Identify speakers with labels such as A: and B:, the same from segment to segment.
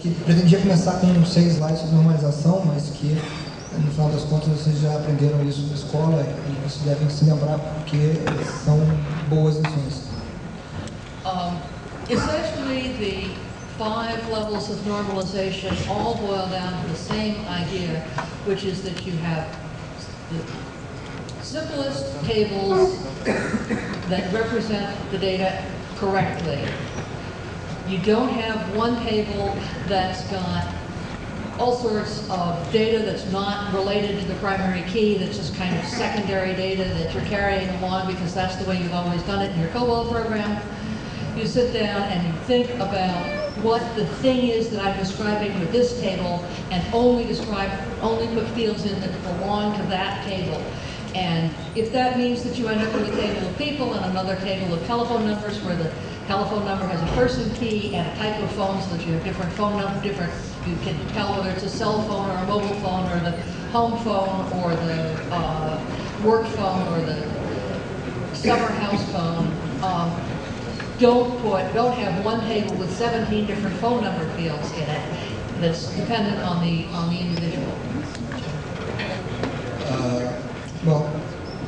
A: que pretendia começar com 6 slides sobre normalização, mas que, no final das contas, vocês já aprenderam isso na escola e vocês devem se lembrar porque são boas lições.
B: Essentially, the 5 levels of normalization all boil down to the same idea, which is that you have the simplest tables that represent the data correctly. You don't have one table that's got all sorts of data that's not related to the primary key, that's just kind of secondary data that you're carrying along because that's the way you've always done it in your COBOL program. You sit down and you think about what the thing is that I'm describing with this table and only put fields in that belong to that table. And if that means that you end up with a table of people and another table of telephone numbers where the telephone number has a person key and a type of phone so that you have different phone numbers, you can tell whether it's a cell phone or a mobile phone or the home phone or the work phone or the summer house phone. Don't have one table with 17 different phone number fields in it that's dependent on the individual.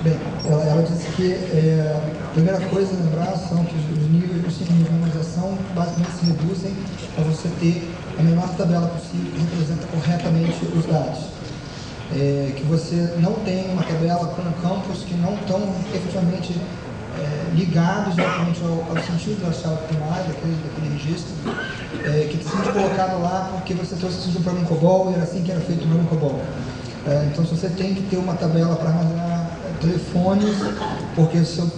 A: Bem, ela disse que a primeira coisa a lembrar são que os níveis de normalização basicamente se reduzem para você ter a menor tabela possível que representa corretamente os dados. Que você não tem uma tabela com campos que não estão efetivamente ligados diretamente ao sentido da chave primária, daquele registro, que precisa ser colocado lá porque você trouxe isso de um programa COBOL e era assim que era feito o programa COBOL. Então, se você tem que ter uma tabela para armazenar telefones, porque o seu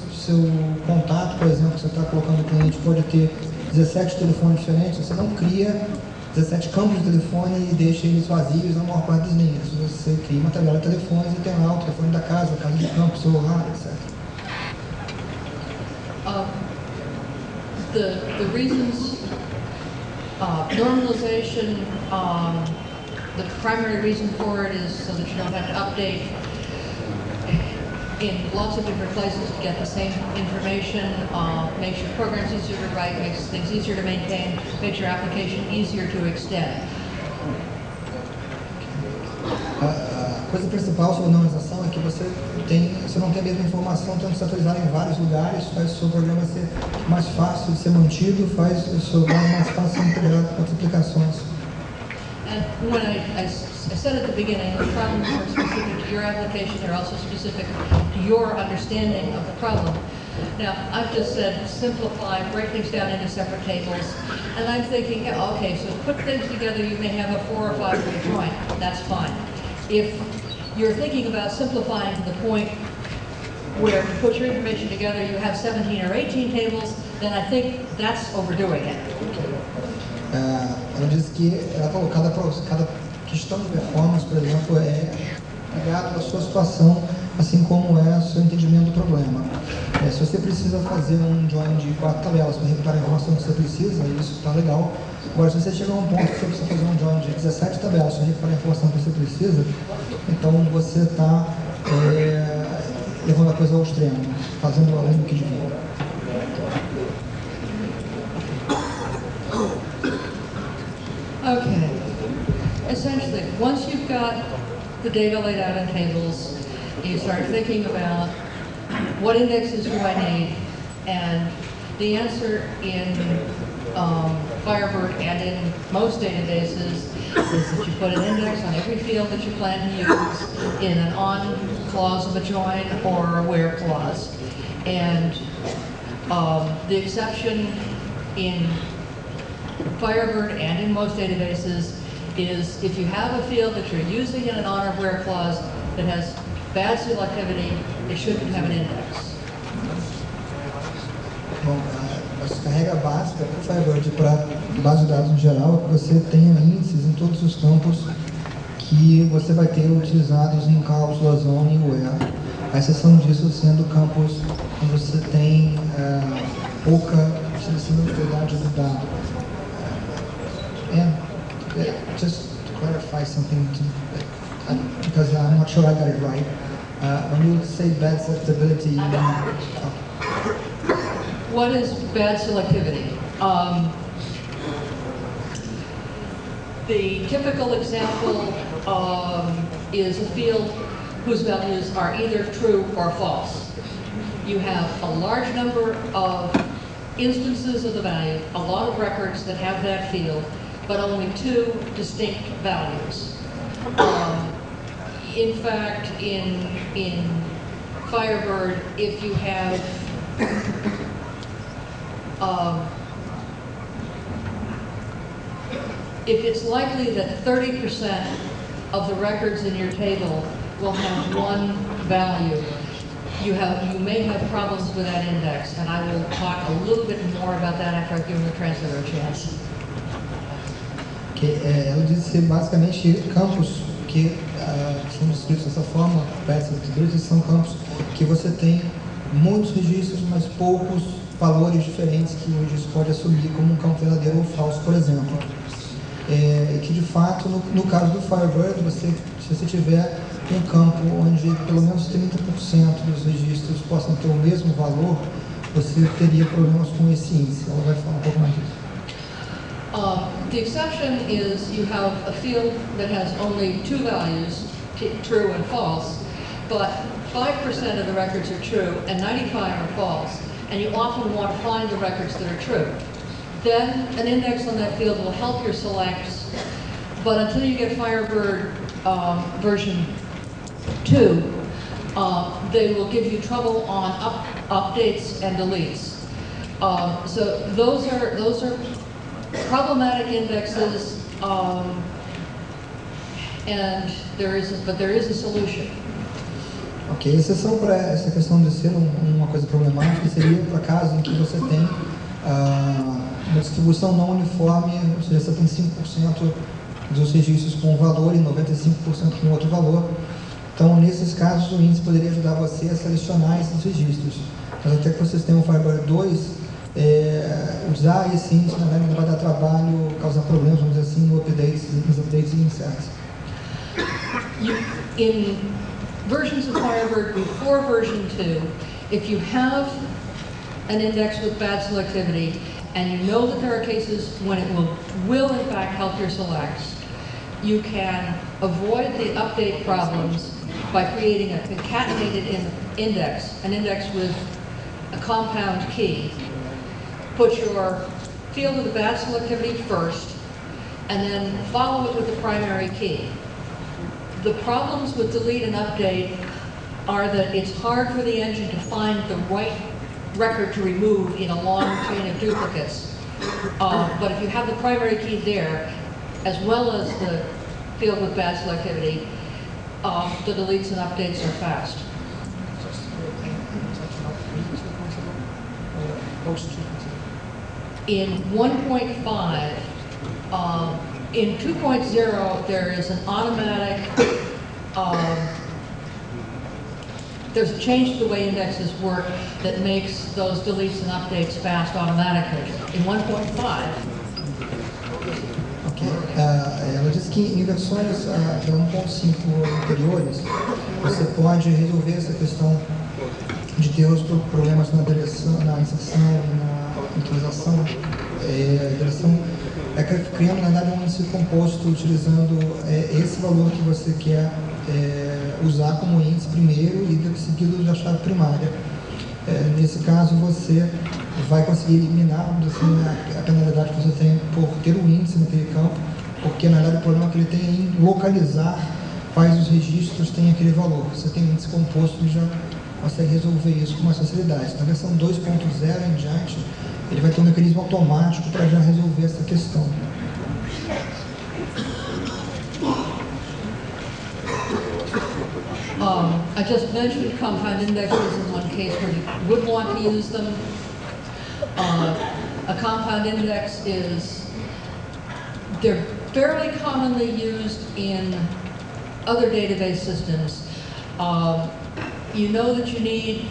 A: contato, por exemplo, que você está colocando o cliente, pode ter 17 telefones diferentes, você não cria 17 campos de telefone e deixa eles vazios na maior parte das linhas. Você cria uma tabela de telefones e tem lá o telefone da casa, a casa de campo, celular, etc.
B: The reasons, normalization, the primary reason for it is so that you don't have to update in lots of different places to get the same information, makes your programs easier to write, makes things easier to maintain, makes your application easier to extend.
A: A coisa principal sobre a normalização é que você não tem a mesma informação tendo que se atualizar em vários lugares, faz o seu programa ser mais fácil de ser mantido, faz o seu programa mais fácil de integrar com outras aplicações.
B: And when I said at the beginning, the problems are specific to your application, they're also specific to your understanding of the problem. Now, I've just said simplify, break things down into separate tables, and I'm thinking, yeah, okay, so put things together, you may have a 4 or 5 way join, that's fine. If you're thinking about simplifying to the point where to put your information together, you have 17 or 18 tables, then I think that's overdoing it.
A: Ela disse que ela falou cada questão de performance, por exemplo, é ligado à sua situação, assim como é o seu entendimento do problema. Se você precisa fazer um join de 4 tabelas para recuperar a informação que você precisa, isso está legal. Agora, se você chegar a um ponto que você precisa fazer um join de 17 tabelas para recuperar a informação que você precisa, então você está levando a coisa ao extremo, fazendo além do que devia.
B: Okay. Essentially, once you've got the data laid out in tables, you start thinking about what indexes do I need, and the answer in Firebird and in most databases is that you put an index on every field that you plan to use in an on clause of a join or a where clause. And the exception in Firebird and in most databases is if you have a field that you're using in an on or where clause that has bad selectivity, it shouldn't have an index.
A: Bom, a regra básica para o Firebird, para base de dados em geral, é que você tenha índices em todos os campos que você vai ter utilizados em cláusulas on e where. A exceção disso sendo campos onde você tem pouca seletividade do dado. Just to clarify something, because I'm not sure I got it right. When you say bad selectivity, you mean...
B: What is bad selectivity? The typical example is a field whose values are either true or false. You have a large number of instances of the value, a lot of records that have that field, but only two distinct values. In fact, in Firebird, if you have if it's likely that 30% of the records in your table will have one value, you may have problems with that index, and I will talk a little bit more about that after I've given the translator a chance.
A: Ela disse que basicamente campos que são descritos dessa forma, são campos que você tem muitos registros, mas poucos valores diferentes que o registro pode assumir como um campo verdadeiro ou falso, por exemplo. E que de fato, no caso do Firebird, se você tiver um campo onde pelo menos 30% dos registros possam ter o mesmo valor, você teria problemas com esse índice. Ela vai falar um pouco mais disso.
B: The exception is you have a field that has only two values, true and false, but 5% of the records are true and 95 are false, and you often want to find the records that are true. Then an index on that field will help your selects, but until you get Firebird version 2, they will give you trouble on updates and deletes. So those are problematic indexes, but there is a solution.
A: Ok, a exceção para essa questão de ser uma coisa problemática seria para casos em que você tem uma distribuição não uniforme, ou seja, você tem 5% dos registros com um valor e 95% com outro valor. Então, nesses casos, o índice poderia ajudar você a selecionar esses registros. Mas até que vocês tenham o Firebird 2, usar esse índice, na verdade, vai dar trabalho, causar problemas, vamos dizer assim, nos updates e inserts.
B: In versions of Firebird before version 2, if you have an index with bad selectivity, and you know that there are cases when it will in fact help your selects, you can avoid the update problems by creating a concatenated index, an index with a compound key. Put your field with the bad selectivity first, and then follow it with the primary key. The problems with delete and update are that it's hard for the engine to find the right record to remove in a long chain of duplicates. But if you have the primary key there, as well as the field with bad selectivity, the deletes and updates are fast. In 1.5, in 2.0, there is an automatic, there's a change to the way indexes work that makes those deletes and updates fast automatically. In 1.5,
A: ela disse que em versões 1.5 anteriores, você pode resolver essa questão de ter os problemas na direção, na inserção e na atualização. A direção criando, na verdade, um índice composto utilizando esse valor que você quer usar como índice primeiro e seguido da chave primária. Nesse caso, você vai conseguir eliminar assim, a penalidade que você tem por ter o índice naquele campo, porque na verdade o problema que ele tem é em localizar quais os registros têm aquele valor. Você tem um índice composto e já consegue resolver isso com mais facilidade. Na versão 2.0 em diante, ele vai ter um mecanismo automático para já resolver essa questão.
B: I just mentioned compound indexes in one case where you would want to use them. A compound index they're fairly commonly used in other database systems. You know that you need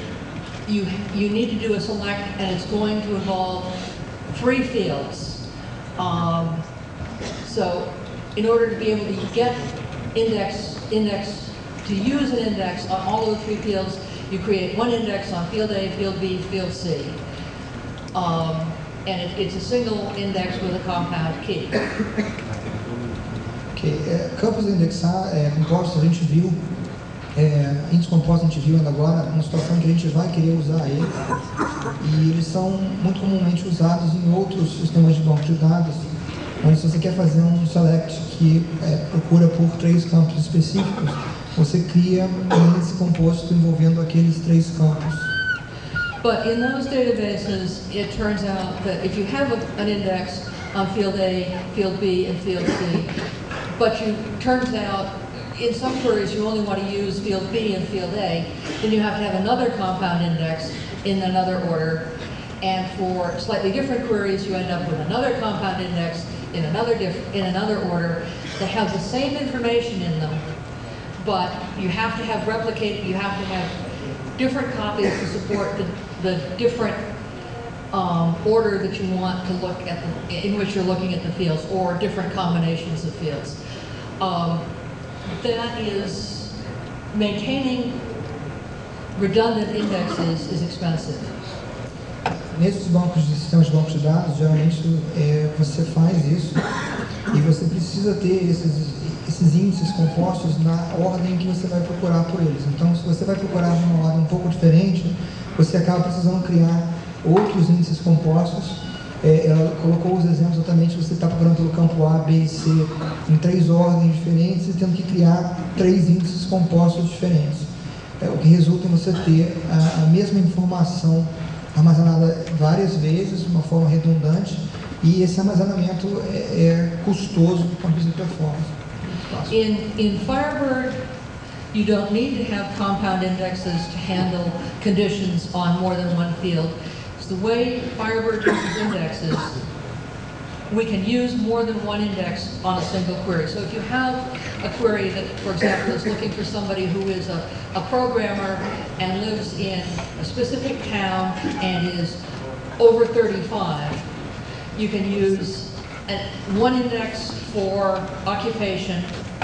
B: to do a select, and it's going to involve 3 fields. So in order to be able to get to use an index on all of the 3 fields, you create one index on field A, field B, field C. And it's a single index with a compound key.
A: campos compostos, a gente viu, índices compostos a gente viu ainda agora, uma situação que a gente vai querer usar eles, e eles são muito comumente usados em outros sistemas de banco de dados, onde se você quer fazer um select que procura por 3 campos específicos, você cria um índice composto envolvendo aqueles 3 campos.
B: But in those databases, it turns out that if you have an index on field A, field B, and field C, but turns out in some queries you only want to use field B and field A, then you have to have another compound index in another order, and for slightly different queries you end up with another compound index in another order that have the same information in them, but you have to have different copies to support the different order that you want to look at, in which you're looking at the fields, or different combinations of fields. That is, maintaining redundant indexes is expensive.
A: Nesses sistemas de bancos de dados, geralmente você faz isso e você precisa ter esses índices compostos na ordem que você vai procurar por eles. Então, se você vai procurar de uma ordem um pouco diferente, você acaba precisando criar outros índices compostos. Ela colocou os exemplos exatamente, você está procurando pelo campo A, B e C em 3 ordens diferentes e tendo que criar 3 índices compostos diferentes. O que resulta em você ter a mesma informação armazenada várias vezes, de uma forma redundante, e esse armazenamento é custoso do ponto de vista de performance.
B: In Firebird, you don't need to have compound indexes to handle conditions on more than one field. So the way Firebird uses indexes, we can use more than one index on a single query. So if you have a query that, for example, is looking for somebody who is a programmer and lives in a specific town and is over 35, you can use one index for occupation,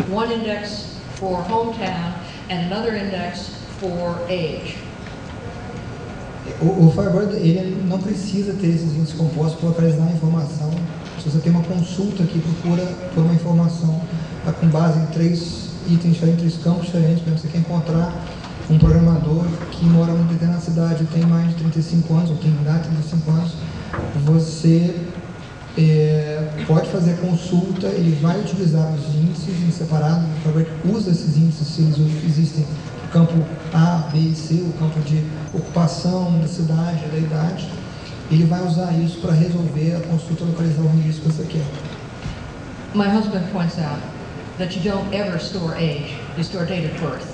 B: one index for hometown, and another index for age.
A: O Firebird ele não precisa ter esses índices compostos para localizar a informação. Se você tem uma consulta que procura por uma informação com base em 3 itens diferentes, 3 campos diferentes, por exemplo, você quer encontrar um programador que mora numa determinada cidade e tem mais de 35 anos, ou tem idade de 35 anos, você pode fazer a consulta, ele vai utilizar os índices em separado, o Firebird usa esses índices se eles existem no campo A, B e C, o campo de ocupação da cidade, da idade. Ele vai usar isso para resolver a consulta, localizar o registro que você quer.
B: My husband points out that you don't ever store age, you store date of birth.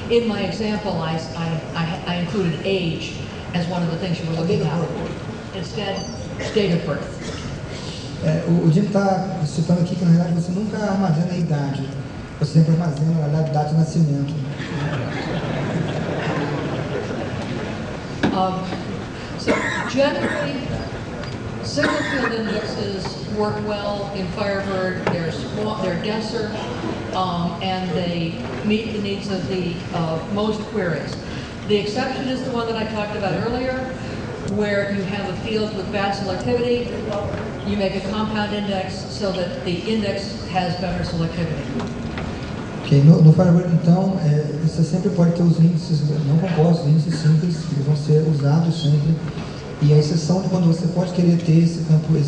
B: In my example, I included age as one of the things you were looking at. Instead, date of birth.
A: O Jim está citando aqui que, na verdade, você nunca armazena a idade. Você sempre armazena, na verdade, data de nascimento.
B: So generally, single field indexes work well in Firebird. They're denser, and they meet the needs of most queries. The exception is the one that I talked about earlier, where you have a field with bad selectivity. You make a compound index so that the index has better selectivity.
A: Okay, no Firebird, então, você sempre pode ter os índices não compostos, índices simples, que vão ser usados sempre. E a exceção de quando você pode querer ter esse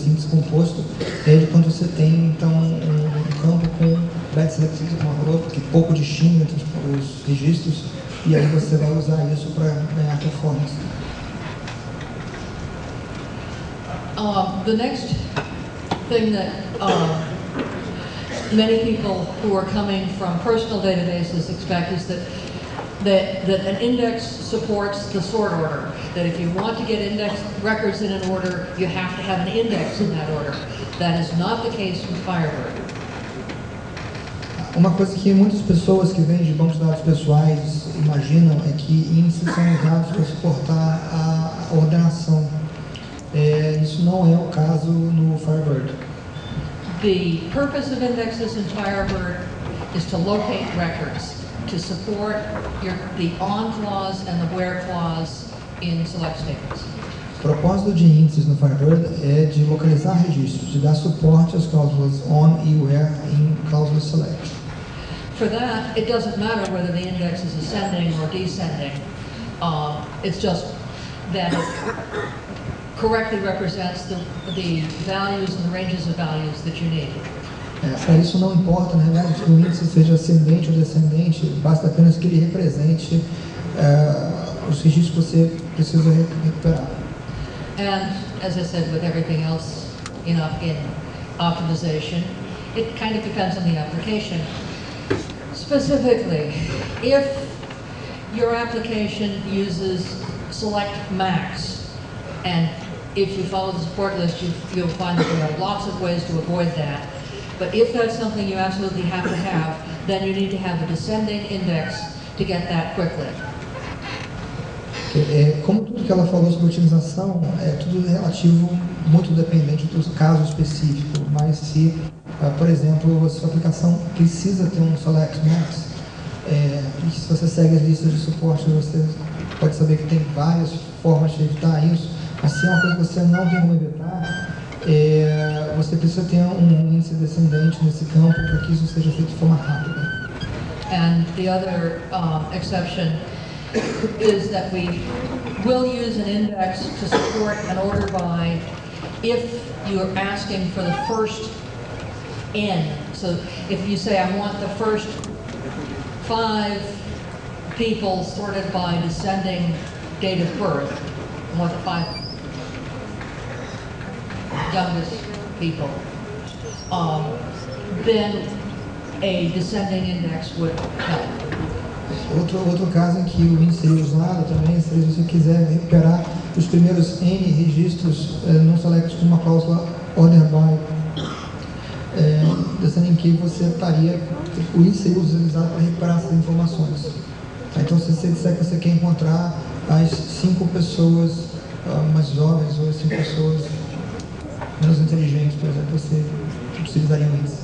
A: índice composto é de quando você tem, então, um campo com bad selectivity, como falou, porque pouco distingue entre os registros, e aí você vai usar isso para ganhar performance.
B: The next thing that many people who are coming from personal databases expect is that an index supports the sort order. That if you want to get index records in an order, you have to have an index in that order. That is not the case with Firebird.
A: Uma coisa que muitas pessoas que vêm de bancos de dados pessoais imaginam é que índices são usados para suportar a ordenação. Isso não é o caso no Firebird.
B: The purpose of indexes in Firebird is to locate records, to support the on clause and the where clause in select statements.
A: O propósito de índices no Firebird é de localizar registros, de dar suporte às cláusulas on e where em cláusulas select.
B: For that, it doesn't matter whether the index is ascending or descending. It's just that it correctly represents the values and the ranges of values that you need.
A: Para isso não importa, na realidade, que o índice seja ascendente ou descendente, basta apenas que ele represente os registros que você precisa recuperar.
B: And as I said, with everything else in optimization, it kind of depends on the application. Specifically, if your application uses select max, and if you follow the support list, you'll find that there are lots of ways to avoid that. But if that's something you absolutely have to have, then you need to have a descending index to get that quickly.
A: Como tudo que ela falou sobre otimização, é tudo relativo, muito dependente do caso específico, mas se, por exemplo, a sua aplicação precisa ter um Select Max, e se você segue as listas de suporte, você pode saber que tem várias formas de evitar isso, mas se é uma coisa que você não tem como evitar, você precisa ter um índice descendente nesse campo para que isso seja feito de forma rápida.
B: And the other exception is that we will use an index to support an order by if you are asking for the first N. So if you say, I want the first 5 people sorted by descending date of birth, I want the 5 youngest people, then a descending index would help.
A: Outro caso em que o índice seria usado também seria se você quiser recuperar os primeiros N registros não select com uma cláusula order by, descending que você estaria, o índice seria utilizado para recuperar essas informações. Então, se você disser que você quer encontrar as 5 pessoas mais jovens ou as 5 pessoas menos inteligentes, por exemplo, você utilizaria o índice.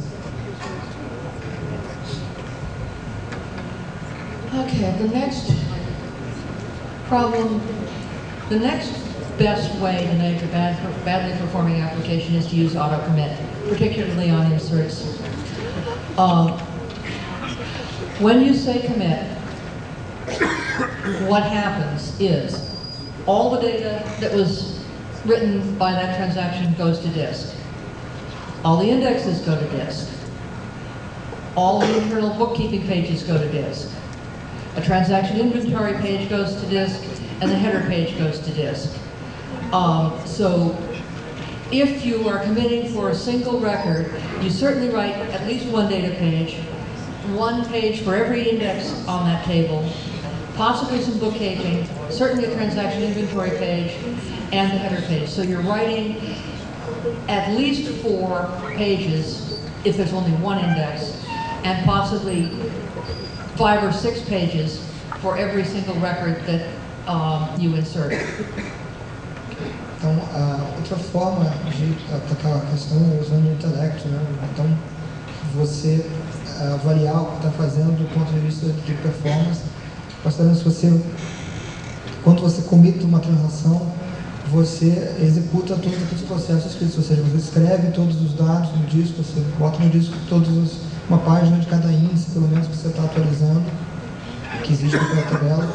B: Okay, the next problem, the next best way to make a badly performing application is to use auto-commit, particularly on inserts. When you say commit, what happens is all the data that was written by that transaction goes to disk. All the indexes go to disk. All the internal bookkeeping pages go to disk. A transaction inventory page goes to disk, and the header page goes to disk. So if you are committing for a single record, you certainly write at least one data page, one page for every index on that table, possibly some bookkeeping, certainly a transaction inventory page, and the header page. So you're writing at least 4 pages if there's only one index, and possibly 5 or 6 pages for every single record that you insert.
A: Então, outra forma de atacar a questão é usando o intelecto, né? Então, você avaliar o que está fazendo do ponto de vista de performance, considerando se você, quando você commita uma transação, você executa todos aqueles processos escritos, ou seja, você escreve todos os dados no disco, você bota no disco uma página de cada índice, pelo menos, que você está atualizando, que existe naquela tabela,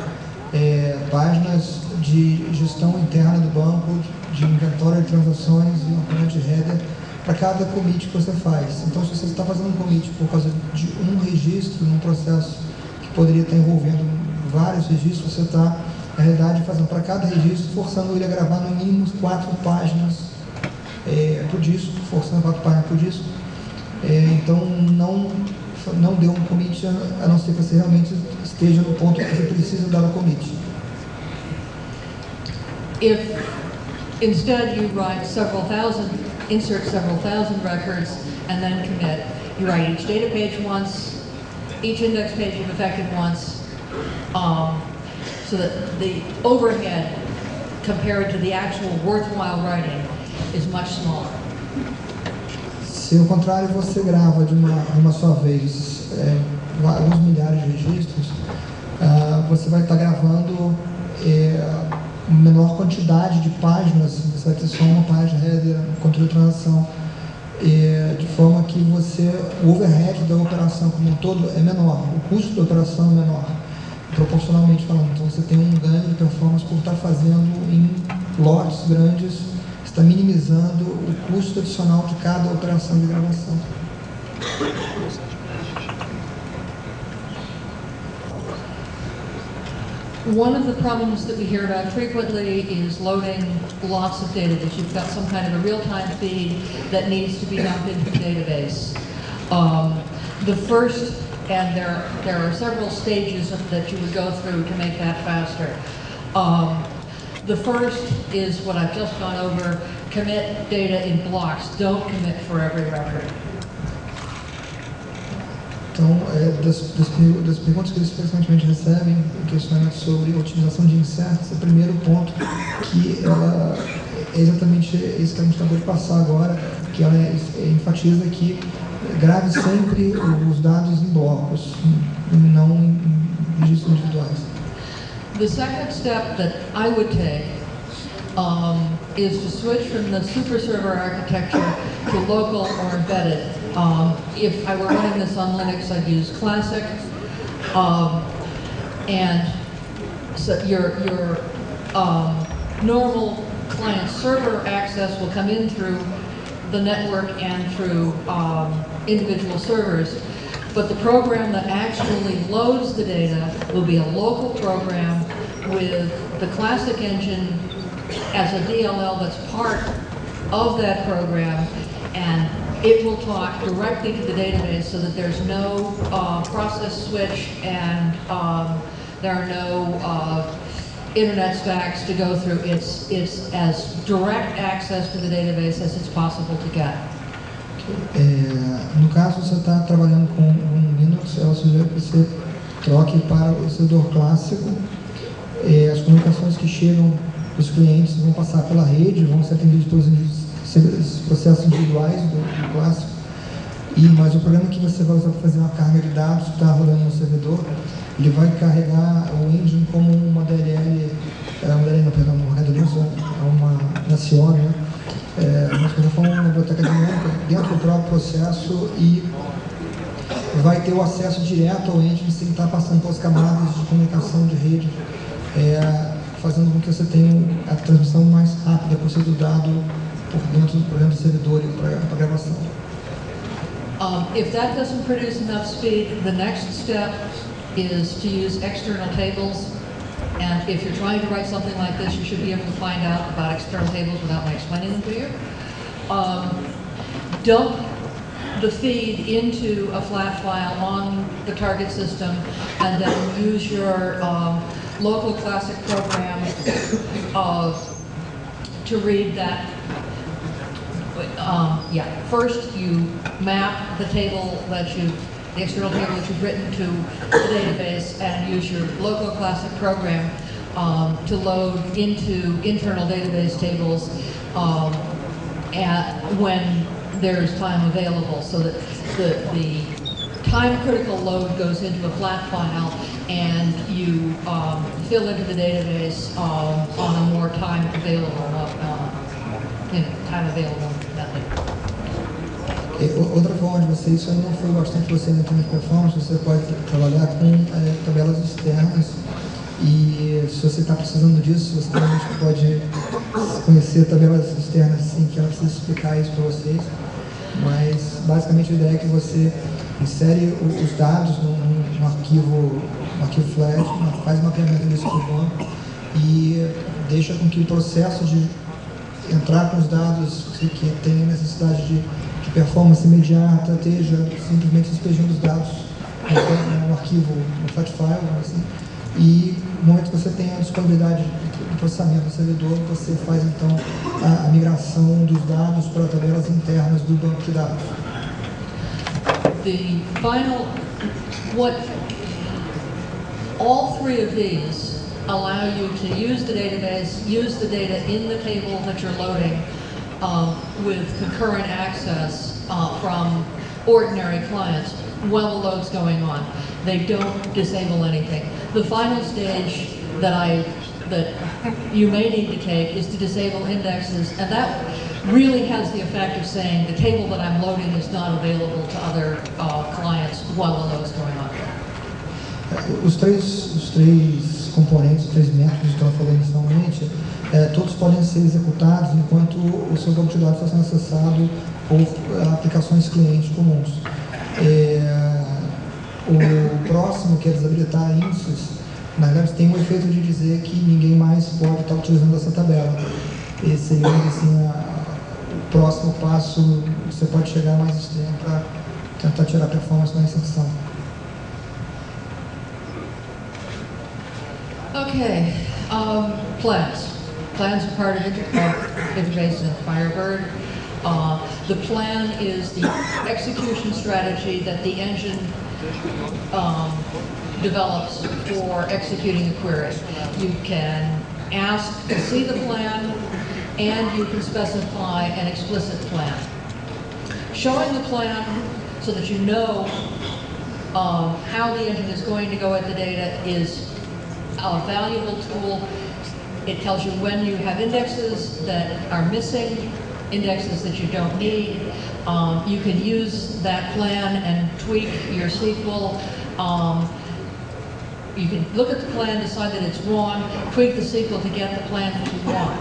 A: páginas de gestão interna do banco, de inventório de transações e uma página de header para cada commit que você faz. Então, se você está fazendo um commit por causa de um registro num processo que poderia estar envolvendo vários registros, você está, na realidade, fazendo para cada registro, forçando ele a gravar no mínimo 4 páginas por disco, forçando 4 páginas por disco. Então, não dê um commit a não ser que você realmente esteja no ponto que você precisa dar o commit.
B: If instead you write insert several thousand records and then commit, you write each data page once, each index page you've affected once, so that the overhead compared to the actual worthwhile writing is much smaller.
A: Se ao contrário você grava de uma só vez alguns milhares de registros, você vai estar gravando menor quantidade de páginas, você vai ter só uma página header, controle de transação, de forma que o overhead da operação como um todo é menor, o custo da operação é menor, proporcionalmente falando. Então você tem um ganho de performance por estar fazendo em lotes grandes, você está minimizando o custo adicional de cada operação de gravação.
B: One of the problems that we hear about frequently is loading lots of data, that you've got some kind of a real-time feed that needs to be dumped into the database. The first, and there are several stages that you would go through to make that faster. The first is what I've just gone over: commit data in blocks. Don't commit for every record.
A: Então, das perguntas que eles frequentemente recebem, questionamentos sobre otimização de inserts, o primeiro ponto que ela é exatamente isso que a gente acabou de passar agora, que ela enfatiza que grave sempre os dados em blocos, não em registros individuais.
B: The second step that I would take is to switch from the super server architecture to local or embedded. If I were running this on Linux, I'd use Classic, and so your normal client-server access will come in through the network and through individual servers, but the program that actually loads the data will be a local program with the Classic engine as a DLL that's part of that program, and it will talk directly to the database so that there's no process switch and there are no internet stacks to go through. It's as direct access to the database as it's possible to get.
A: No caso, você está trabalhando com Linux, ela sugere que você troque para o servidor clássico. As comunicações que chegam dos clientes vão passar pela rede, vão ser atendidos pelos processos individuais do clássico, mas o programa que você vai usar para fazer uma carga de dados que está rodando no servidor, ele vai carregar o engine como uma DLL, uma Red Linux, uma Nacione, né? Mas como uma biblioteca dinâmica dentro do próprio processo, e vai ter o acesso direto ao engine sem estar passando pelas camadas de comunicação de rede, fazendo com que você tenha a transmissão mais rápida possível do dado por dentro do servidor e para a gravação.
B: If that doesn't produce enough speed, the next step is to use external tables. And if you're trying to write something like this, you should be able to find out about external tables without my explaining them to you. Dump the feed into a flat file on the target system, and then use your local Classic program to read that. First you map the table the external table that you've written to the database, and use your local Classic program to load into internal database tables when there's time available, so that the time-critical load goes into a flat file, and you fill into the database on a more time-available method.
A: Outra forma de você, isso aí não foi bastante você ainda tem performance, você pode trabalhar com tabelas externas, e se você está precisando disso, você também pode conhecer tabelas externas assim, que ela precisa explicar isso para vocês, mas basicamente a ideia é que você insere os dados num arquivo flat, faz mapeamento disso para o banco e deixa com que o processo de entrar com os dados que tem necessidade de performance imediata esteja simplesmente despejando os dados no arquivo, no flat file, assim, e no momento que você tem a disponibilidade do processamento do servidor, você faz então a migração dos dados para tabelas internas do banco de dados.
B: All three of these allow you to use the database, use the data in the table that you're loading with concurrent access from ordinary clients while the load's going on. They don't disable anything. The final stage that I that you may need to take is to disable indexes, and that really has the effect of saying the table that I'm loading is not available to other clients while the load is going on.
A: Os três componentes, os três métodos que ela falou inicialmente, todos podem ser executados enquanto o seu banco de dados está sendo acessado por aplicações clientes comuns. O próximo, que é desabilitar índices, na verdade tem o efeito de dizer que ninguém mais pode estar utilizando essa tabela. Esse seria assim, o próximo passo, você pode chegar mais extremo para tentar tirar a performance da inserção.
B: Okay, plans. Plans are part of Interface in Firebird. The plan is the execution strategy that the engine develops for executing a query. You can ask to see the plan, and you can specify an explicit plan. Showing the plan so that you know how the engine is going to go at the data is a valuable tool. It tells you when you have indexes that are missing, indexes that you don't need. You can use that plan and tweak your SQL. You can look at the plan, decide that it's wrong, tweak the SQL to get the plan that you want.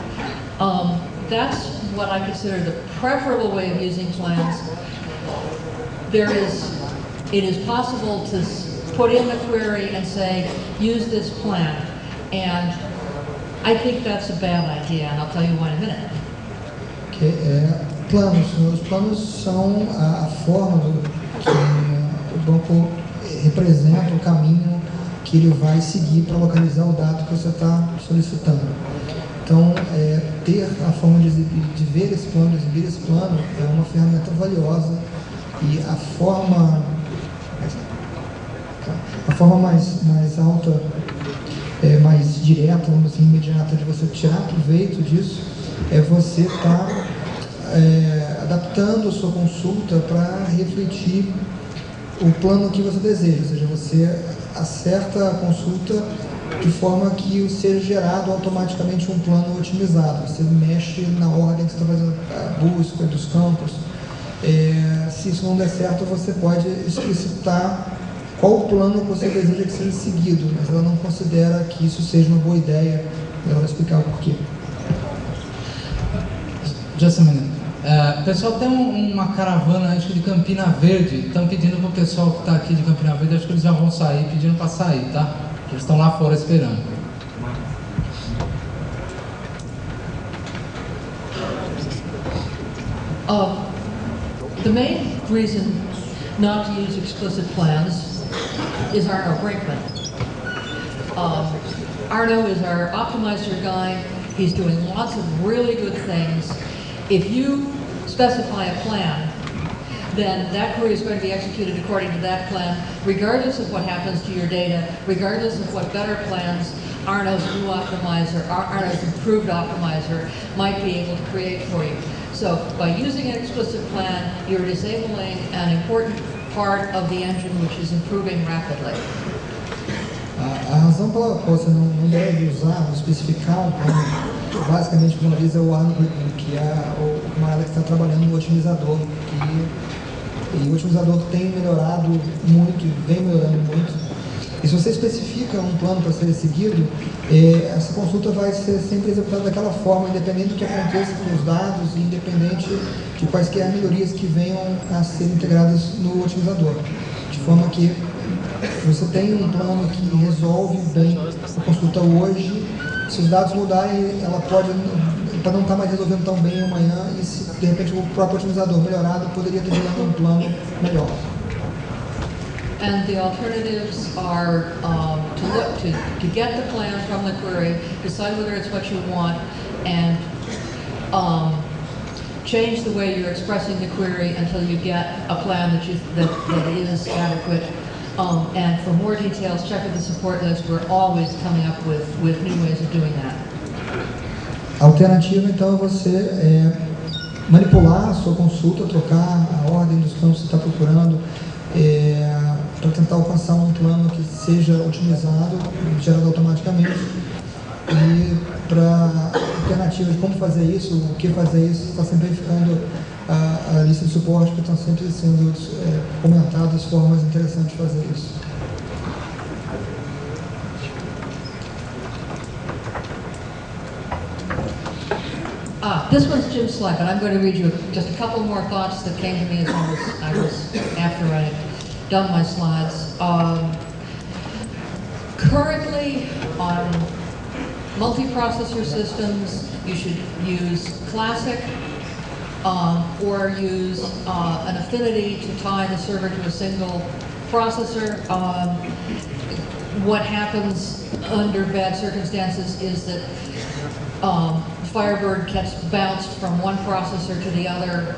B: That's what I consider the preferable way of using plans. It is possible to put in the query and say, use this plan. And I think that's a bad idea, and I'll tell you why in a minute.
A: Planos. Os planos são a forma que o banco representa o caminho que ele vai seguir para localizar o dado que você está solicitando. Então, ter a forma de ver esse plano, de exibir esse plano, é uma ferramenta valiosa, e a forma mais alta, mais direta, vamos dizer, imediata de você tirar proveito disso, é você estar adaptando a sua consulta para refletir o plano que você deseja, ou seja, você acerta a consulta de forma que seja gerado automaticamente um plano otimizado. Você mexe na ordem que você está fazendo a busca dos campos. Se isso não der certo, você pode explicitar qual o plano que você deseja que seja seguido, mas ela não considera que isso seja uma boa ideia. Ela vai explicar o porquê.
C: Just a minute. O pessoal tem uma caravana, acho que de Campina Verde. Estão pedindo para o pessoal que está aqui de Campina Verde, acho que eles já vão sair, pedindo para sair, tá? Eles estão lá fora esperando.
B: The main reason not to use explicit plans is Arno Brinkman. Arno is our optimizer guy. He's doing lots of really good things. If you specify a plan, then that query is going to be executed according to that plan, regardless of what happens to your data, regardless of what better plans Arno's new optimizer, Arno's improved optimizer might be able to create for you. So by using an explicit plan, you're disabling an important part of the engine which is improving rapidly.
A: A razão pela qual você não deve usar ou especificar um plano, basicamente, como diz, é o Arno Brinkman, que é o camarada que está trabalhando no otimizador, e o otimizador tem melhorado muito, vem melhorando muito. E se você especifica um plano para ser seguido, essa consulta vai ser sempre executada daquela forma, independente do que aconteça com os dados e independente de quaisquer melhorias que venham a ser integradas no otimizador. De forma que você tem um plano que resolve bem a consulta hoje, se os dados mudarem, ela pode não estar mais resolvendo tão bem amanhã, e se de repente o próprio otimizador melhorado poderia ter gerado um plano melhor.
B: And the alternatives are to look to get the plan from the query, decide whether it's what you want, and change the way you're expressing the query until you get a plan that is adequate. And for more details, check with the support list. We're always coming up with new ways of doing that.
A: A alternativa, então, é você manipular a sua consulta, trocar a ordem dos campos que você está procurando, para tentar alcançar um plano que seja otimizado, gerado automaticamente. E para alternativas de como fazer isso, o que fazer isso, está sempre ficando a lista de suporte, que estão sempre sendo comentadas formas interessantes de fazer isso.
B: This one's Jim Slack, and I'm going to read you just a couple more thoughts that came to me as I was after I had done my slides. Currently, on multiprocessor systems, you should use Classic or use an affinity to tie the server to a single processor. What happens under bad circumstances is that Firebird gets bounced from one processor to the other.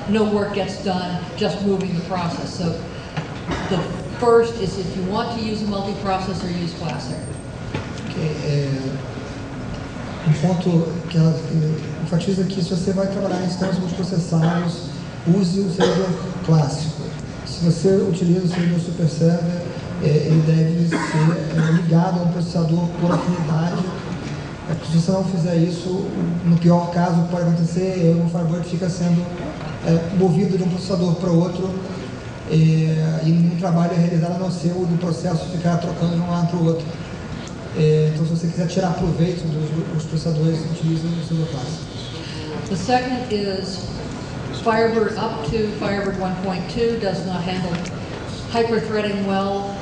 B: No work gets done, just moving the process. So the first is, if you want to use a multiprocessor, use Classic.
A: Ponto que ela enfatiza que se você vai trabalhar em sistemas multiprocessados, use o servidor clássico. Se você utiliza o servidor super server, ele deve ser ligado a um processador por afinidade. Se você não fizer isso, no pior caso, o que pode acontecer é o Firebird fica sendo movido de um processador para outro e nenhum trabalho é realizado a não ser o do processo ficar trocando de um lado para o outro. Então, se você quiser tirar proveito dos processadores, utilize o servidor clássico.
B: The second is Firebird up to Firebird 1.2 does not handle hyperthreading well.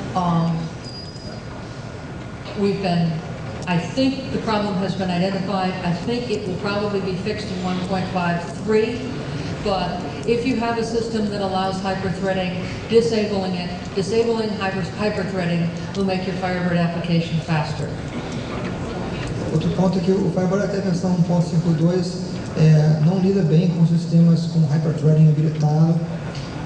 B: I think the problem has been identified. I think it will probably be fixed in 1.53, but if you have a system that allows hyperthreading, disabling hyperthreading will make your Firebird application faster.
A: Outro ponto é que o Firebird até a versão 1.52 não lida bem com sistemas com hyperthreading habilitado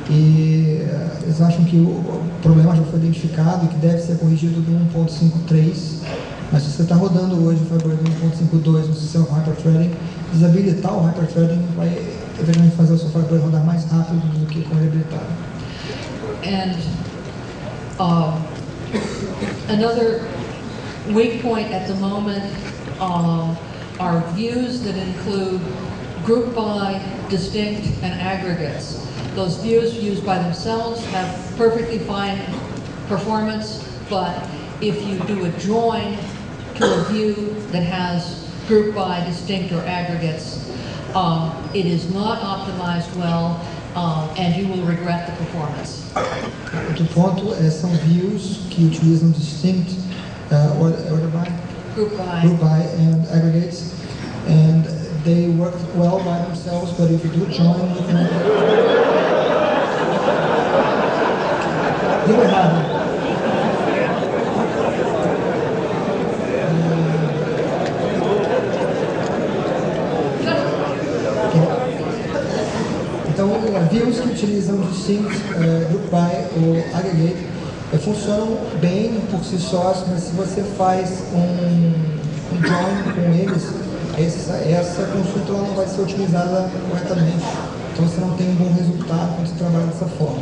A: e eles acham que o problema já foi identificado e que deve ser corrigido no 1.53. Mas se você está rodando hoje o Firebird 1.52 no sistema com hyperthreading, desabilitar o hyperthreading vai eventualmente fazer o seu Firebird rodar mais rápido do que com ele habilitado.
B: And another weak point at the moment are views that include group by, distinct, and aggregates. Those views used by themselves have perfectly fine performance, but if you do a join to a view that has group by, distinct, or aggregates, it is not optimized well, and you will regret the performance.
A: Outro ponto são views que utilizam distinct, order by,
B: group by,
A: and aggregates, and they work well by themselves, but if you do join with them, deu errado. Então, views que utilizam distinct, group by ou aggregate funcionam bem por si sós, mas se você faz um join com eles, essa consulta não vai ser otimizada corretamente. Então você não tem um bom resultado quando você trabalha dessa forma.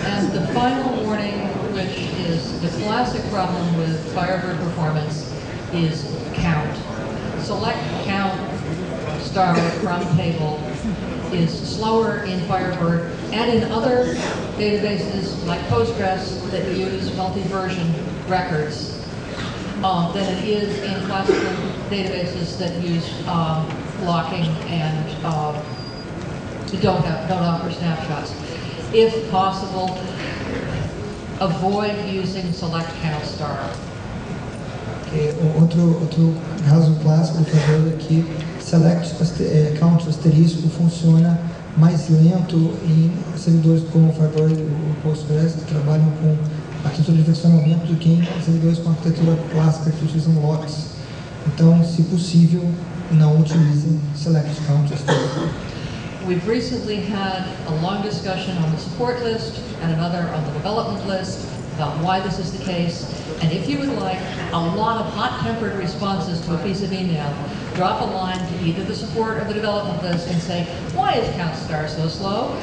B: And the final warning, which is the classic problem with Firebird performance, is count. Select count star from table is slower in Firebird and in other databases like Postgres that use multi-version records than it is in classical databases that use blocking and don't offer snapshots. If possible, avoid using select count star.
A: Outro caso clássico do Firebird é que select count asterisco funciona mais lento em servidores como o Firebird e o Postgres, que trabalham com arquitetura de versionamento, do que em servidores com arquitetura clássica que utilizam locks. Então, se possível, não utilizem select count asterisco.
B: We've recently had a long discussion on the support list and another on the development list about why this is the case. And if you would like a lot of hot-tempered responses to a piece of email, drop a line to either the support or the development list and say, why is count star so slow?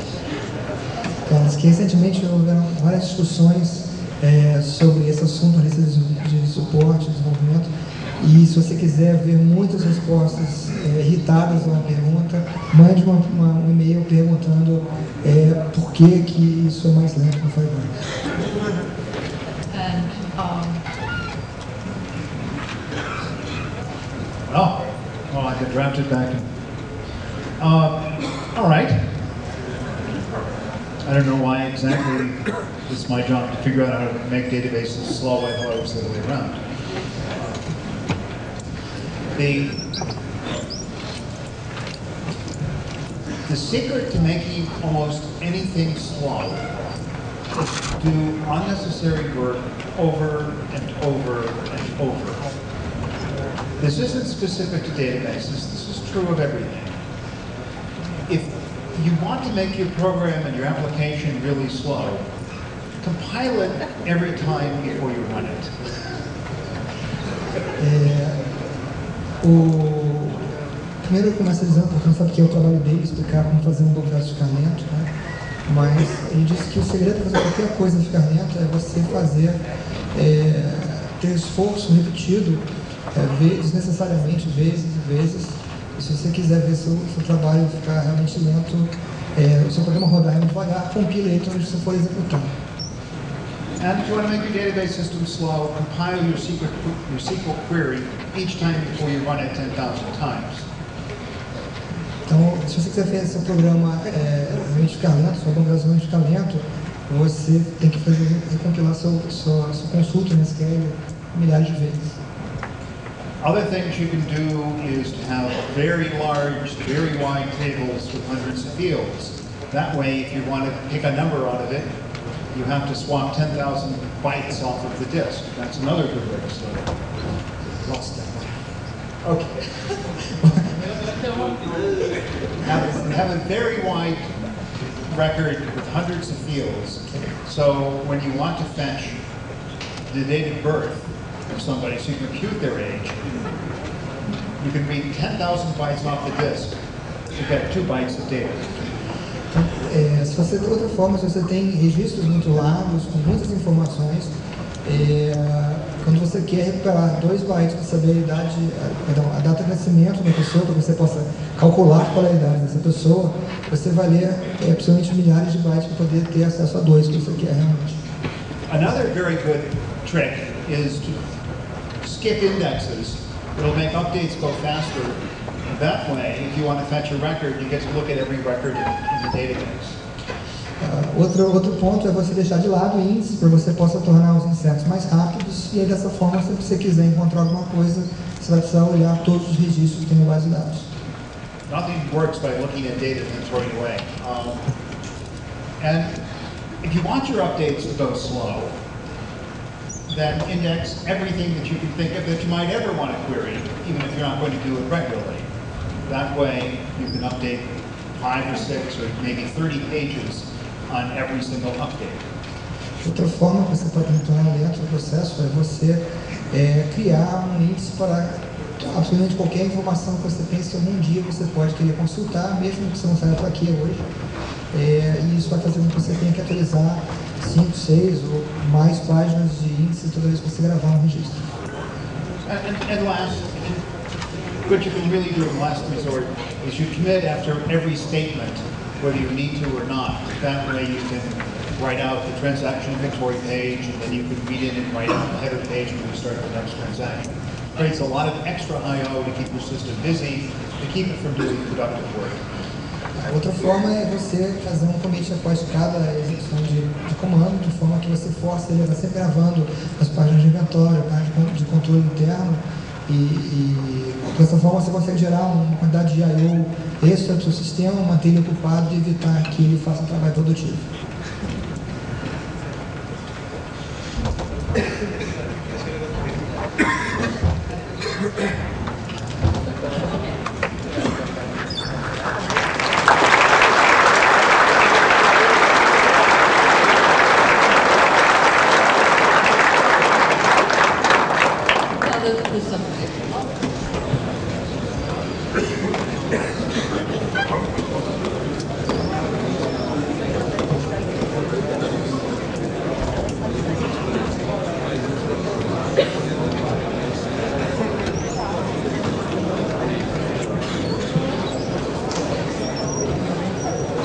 A: Então, recentemente houveram várias discussões sobre esse assunto, lista de suporte, desenvolvimento. E se você quiser ver muitas respostas irritadas a uma pergunta, mande um e-mail perguntando por que isso é mais lento no Firebird.
D: Well, I got drafted back in. All right. I don't know why exactly it's my job to figure out how to make databases slow. I thought it was the other way around. The secret to making almost anything slow is to do unnecessary work over and over and over. This isn't specific to databases. This is true of everything. If you want to make your program and your application really slow, compile it every time before you run it.
A: Primeiro eu começo dizendo, porque não sabe que é o trabalho dele, explicar como fazer um bom ficarmento, né? Mas ele disse que o segredo para fazer qualquer coisa no ficarmento é você fazer, ter esforço repetido, desnecessariamente, vezes e vezes. E se você quiser ver seu trabalho ficar realmente lento, o seu programa rodar muito devagar, compila ele onde você for executando.
D: And if you want to make your database system slow, compile your SQL query each time before you run it 10,000 times.
A: Então, se você quiser fazer seu programa realmente ficar lento, sua organização ficar lento, você tem que recompilar sua consulta no SQL milhares de vezes.
D: Other things you can do is to have very large, very wide tables with hundreds of fields. That way, if you want to pick a number out of it, you have to swap 10,000 bytes off of the disk. That's another good way to slow down.
A: Lost that one. Okay.
D: have a very wide record with hundreds of fields. So when you want to fetch the date of birth of somebody, so you compute their age, you can read 10,000 bytes off the disk to get 2 bytes of data.
A: Se você, de outra forma, se você tem registros muito largos, com muitas informações, quando você quer recuperar 2 bytes para saber a data de nascimento da pessoa, para que você possa calcular qual é a idade dessa pessoa, você vai ler possivelmente milhares de bytes para poder ter acesso a 2 que você quer realmente.
D: Another very good trick is to skip indexes. It'll make updates go faster. That way, if you want to fetch a record, you get to look at every record in the database.
A: Outro ponto é você deixar de lado índices para você possa tornar os insetos mais rápidos, e aí dessa forma, se você quiser encontrar alguma coisa, você vai precisar olhar todos os registros que tem no base de dados.
D: Nothing works by looking at data and throwing it away. And if you want your updates to go slow, then index everything that you can think of that you might ever want to query, even if you're not going to do it regularly. That way, you can update 5 or 6 or maybe 30 pages on every single update.
A: Outra forma que você pode tornar lento o processo é você criar um índice para absolutamente qualquer informação que você pense que algum dia você pode querer consultar, mesmo que você não saiba para quê hoje. E isso vai fazer com que você tenha que atualizar 5, 6 ou mais páginas de índice toda vez que você gravar um registro.
D: And last, what you can really do in last resort is you commit after every statement, whether you need to or not. That way you can write out the transaction inventory page, and then you can read in and write out the header page when you start the next transaction. It creates a lot of extra I/O to keep your system busy, to keep it from doing productive work.
A: Outra forma é você fazer um commit após cada execução de comando, de forma que você force ele a estar sempre gravando as páginas de inventório, páginas de controle interno, e dessa forma você consegue gerar uma quantidade de I/O extra do seu sistema, manter ele ocupado e evitar que ele faça um trabalho produtivo.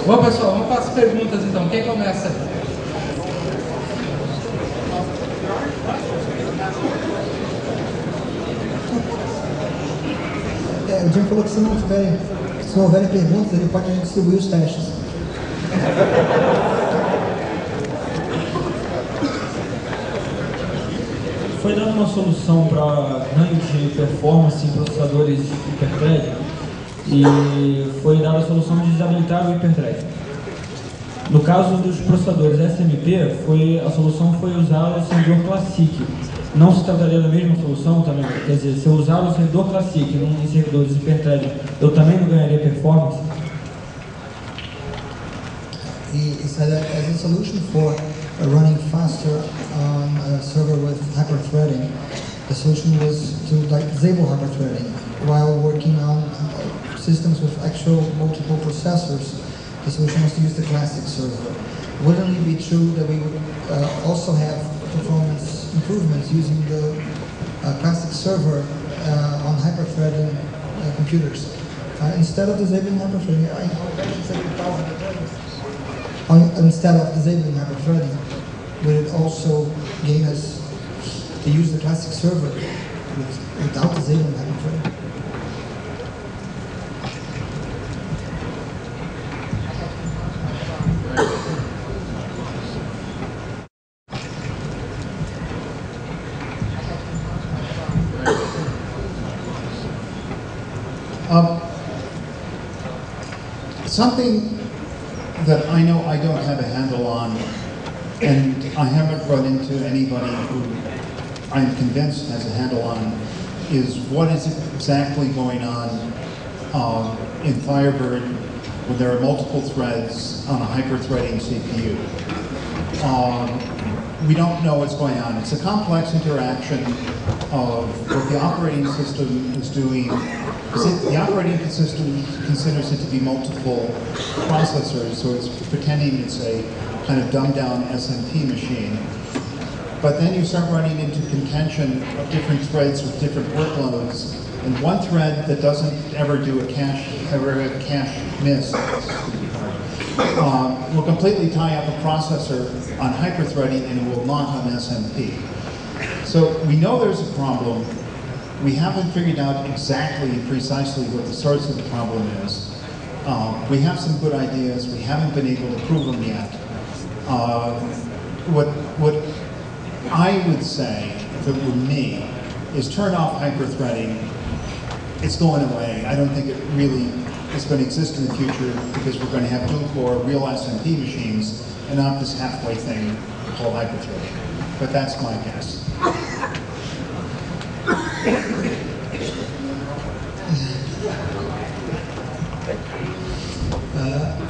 C: Bom, pessoal, vamos para as perguntas então. Quem começa?
A: O Jim falou que se não houverem perguntas, ele pode distribuir os testes.
E: Foi dada uma solução para ganho de performance em processadores hiperthread e foi dada a solução de desabilitar o hiperthread. No caso dos processadores SMP, a solução foi usar o servidor Classic. Não se trataria da mesma solução também? Quer dizer, se eu usar o servidor Classic em servidores hiperthread, eu também não ganharia performance?
A: He said that as a solution for running faster on a server with hyperthreading, the solution was to disable hyperthreading while working on systems with actual multiple processors. The solution was to use the classic server. Wouldn't it be true that we would also have performance improvements using the classic server on hyperthreading computers? Instead of disabling hyperthreading, instead of disabling hyperthreading, would it also gain us to use the classic server without disabling hyperthreading?
D: Something that I know I don't have a handle on, and I haven't run into anybody who I'm convinced has a handle on, is what is exactly going on in Firebird when there are multiple threads on a hyper-threading CPU. We don't know what's going on. It's a complex interaction of what the operating system is doing. The operating system considers it to be multiple processors, so it's pretending it's a kind of dumbed-down SMP machine. But then you start running into contention of different threads with different workloads, and one thread that doesn't ever do a cache miss will completely tie up a processor on hyperthreading, and it will not on SMP. So we know there's a problem. We haven't figured out exactly, precisely what the source of the problem is. We have some good ideas. We haven't been able to prove them yet. What I would say, if it were me, is turn off hyperthreading. It's going away. I don't think it really is going to exist in the future because we're going to have dual-core real SMP machines and not this halfway thing called hyperthreading. But that's my guess.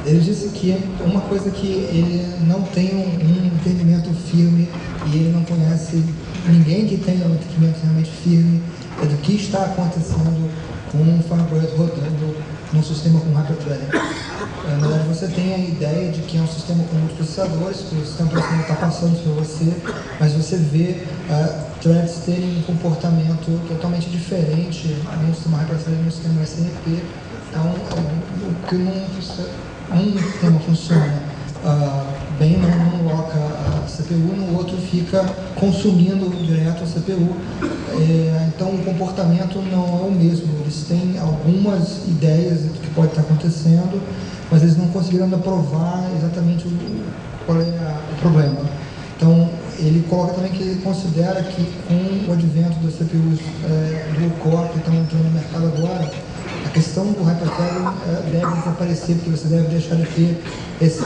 A: Ele disse que uma coisa que ele não tem um entendimento firme e ele não conhece ninguém que tenha um entendimento realmente firme é do que está acontecendo com o Firebird rodando num sistema com hyperthreading. Na verdade, você tem a ideia de que é um sistema com muitos processadores, que o sistema operacional está passando por você, mas você vê threads terem um comportamento totalmente diferente no sistema hyperthreading e no sistema SMP. Então, o que um sistema funciona bem, não loca a CPU, no outro fica consumindo direto a CPU. Então o comportamento não é o mesmo. Eles têm algumas ideias do que pode estar acontecendo, mas eles não conseguiram ainda provar exatamente qual é o problema. Então ele coloca também que ele considera que com o advento das CPUs dual-core que estão entrando no mercado agora, a questão do hyperthreading deve desaparecer, porque você deve deixar de ter esse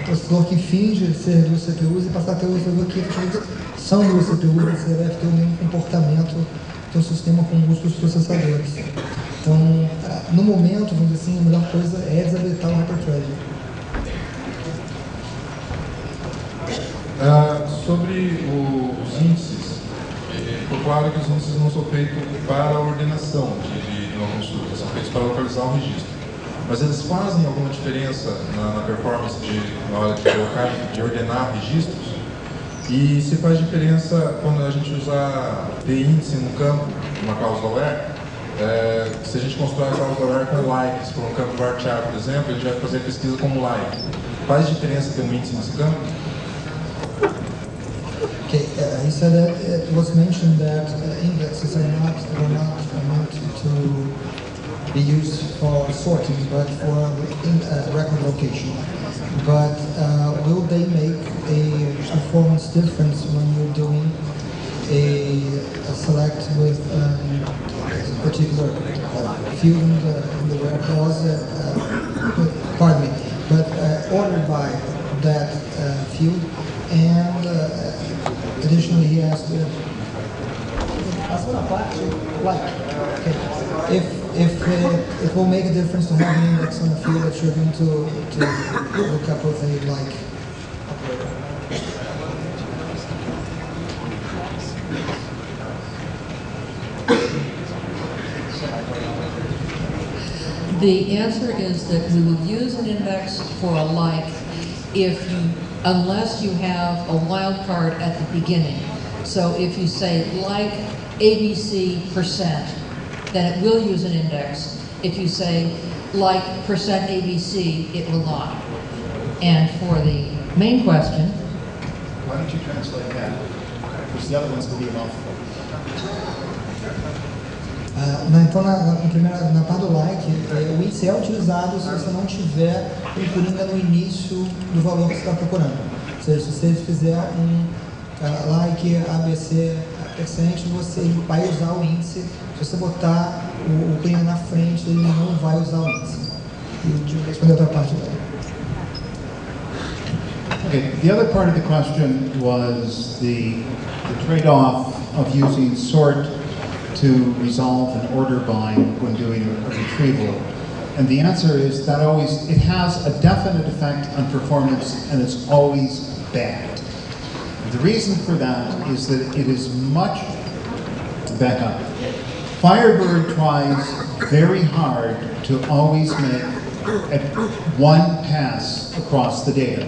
A: processador que finge ser duas CPUs e passar a ter um processador que são duas CPUs, você deve ter o mesmo comportamento do sistema com múltiplos processadores. Então, no momento, vamos dizer assim, a melhor coisa é desabilitar o hyperthreading.
F: Sobre os índices, ficou claro que os índices não são feitos para a ordenação de uma consulta, são feitos para localizar um registro. Mas eles fazem alguma diferença na performance na hora de colocar, de ordenar registros? E se faz diferença quando a gente usa the índice no campo, uma cláusula where, Se a gente constrói a causa horária com likes, por um campo varchar, por exemplo, a gente vai fazer pesquisa como like. Faz diferença ter um índice nesse campo?
A: Okay, he said that it was mentioned that indexes were not meant to be used for sorting, but for record location. But will they make a performance difference when you're doing a select with a particular field in the web clause? Pardon me, but ordered by that field, and additionally he asked if it will make a difference to have an index on a field that you're going to look up with a like.
B: The answer is that we will use an index for a like unless you have a wildcard at the beginning. So if you say like ABC%, then it will use an index. If you say like %ABC, it will not. And for the main question,
D: Why don't you translate that? Because the other ones will be a mouthful.
A: Então, na parte do like, o índice é utilizado se você não tiver um coringa no início do valor que você está procurando. Ou seja, se você fizer um like ABC crescente, você vai usar o índice. Se você botar o coringa na frente, ele não vai usar o índice. E deixa eu responder outra parte dela.
D: Okay, the other part of the question was the trade-off of using sort to resolve an order bind when doing a retrieval. And the answer is that it has a definite effect on performance, and it's always bad. The reason for that is that it is much, back up. Firebird tries very hard to always make one pass across the data.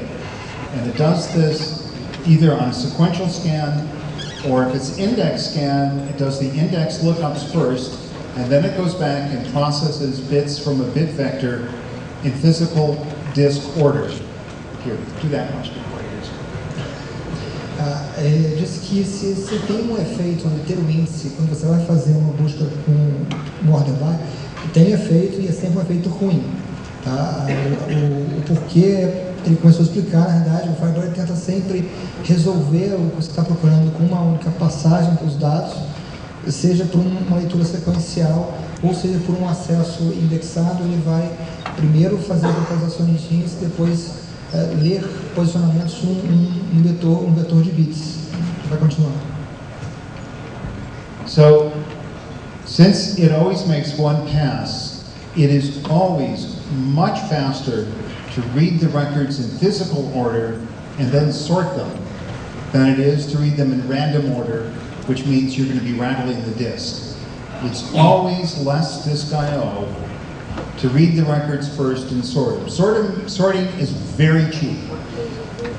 D: And it does this either on a sequential scan, or if it's index scan, it does the index lookups first, and then it goes back and processes bits from a bit vector in physical disk order. Here, do that much.
A: Ele disse que se tem um efeito de ter o índice, quando você vai fazer uma busca com um order by, tem efeito e é sempre um efeito ruim. Tá? O porquê ele começou a explicar, na verdade, o Firebird tenta sempre resolver o que você está procurando com uma única passagem para os dados, seja por uma leitura sequencial ou seja por um acesso indexado. Ele vai primeiro fazer as localizações de índice, depois ler posicionamentos um vetor de bits. Vai continuar.
D: So, since it always makes one pass, it is always much faster to read the records in physical order and then sort them than it is to read them in random order, which means you're going to be rattling the disk. It's always less disk I/O to read the records first and sort them. Sorting is very cheap.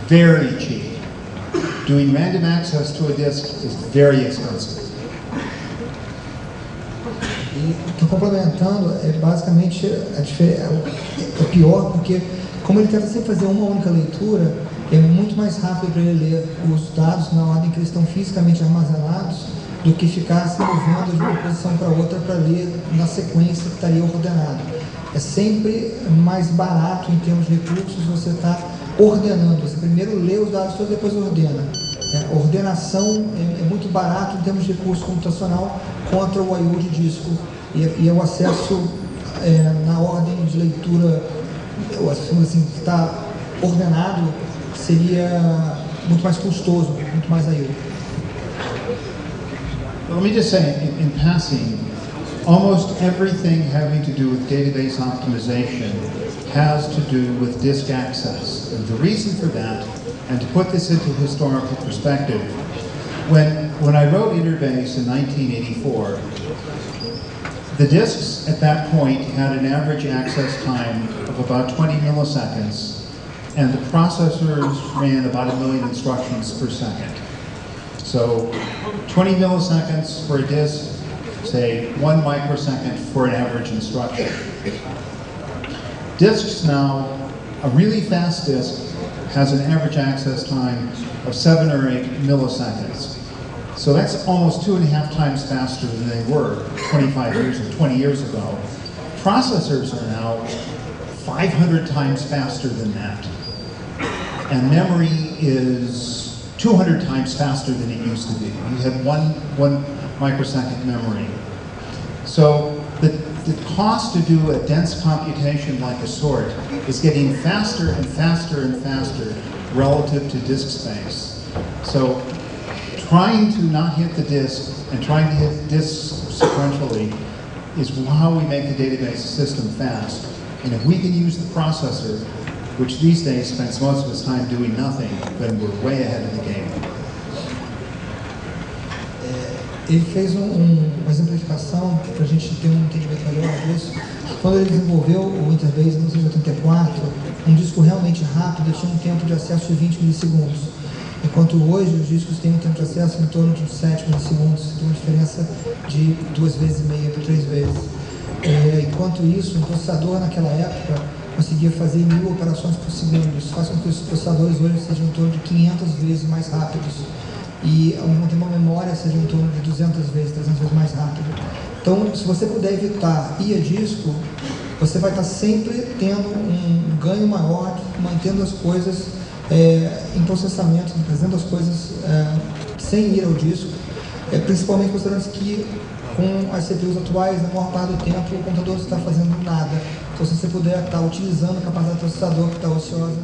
D: Very cheap. Doing random access to a disk is very expensive.
A: E estou complementando, basicamente é pior porque, como ele tenta sempre fazer uma única leitura, é muito mais rápido para ele ler os dados na ordem que eles estão fisicamente armazenados do que ficar se movendo de uma posição para outra para ler na sequência que estaria ordenado. É sempre mais barato em termos de recursos você está ordenando. Você primeiro lê os dados todos, depois ordena. Ordenação é muito barato em termos de recurso computacional contra o I/O de disco. E o acesso na ordem de leitura, assim, que está ordenado, seria muito mais custoso, muito mais I/O.
D: Let me just say, in passing, almost everything having to do with database optimization has to do with disk access. And the reason for that, and to put this into historical perspective, when I wrote Interbase in 1984, the disks at that point had an average access time of about 20 milliseconds, and the processors ran about 1 million instructions per second. So 20 milliseconds for a disk, say 1 microsecond for an average instruction. Disks now, a really fast disk has an average access time of 7 or 8 milliseconds. So that's almost 2.5 times faster than they were 25 years or 20 years ago. Processors are now 500 times faster than that. And memory is 200 times faster than it used to be. You have one microsecond memory. So the cost to do a dense computation like a sort is getting faster and faster and faster relative to disk space. So trying to not hit the disk and trying to hit disks sequentially is how we make the database system fast. And if we can use the processor, which these days spends most of its time doing nothing, then we're way ahead of the game.
A: Ele fez uma exemplificação para a gente ter um entendimento melhor disso. Quando ele desenvolveu o Interbase em 1984, um disco realmente rápido tinha um tempo de acesso de 20 milissegundos, enquanto hoje os discos têm um tempo de acesso em torno de 7 milissegundos, tem uma diferença de 2,5 vezes para 3 vezes. Enquanto isso, um processador naquela época conseguia fazer 1000 operações por segundo. Isso faz com que os processadores hoje sejam em torno de 500 vezes mais rápidos. E uma memória seja em torno de 200 vezes, 300 vezes mais rápida. Então, se você puder evitar ir a disco, você vai estar sempre tendo um ganho maior, mantendo as coisas em processamento, trazendo as coisas sem ir ao disco, principalmente considerando que com as CPUs atuais, na maior parte do tempo, o computador não está fazendo nada. Então, se você puder estar utilizando a capacidade do processador que está ociosa,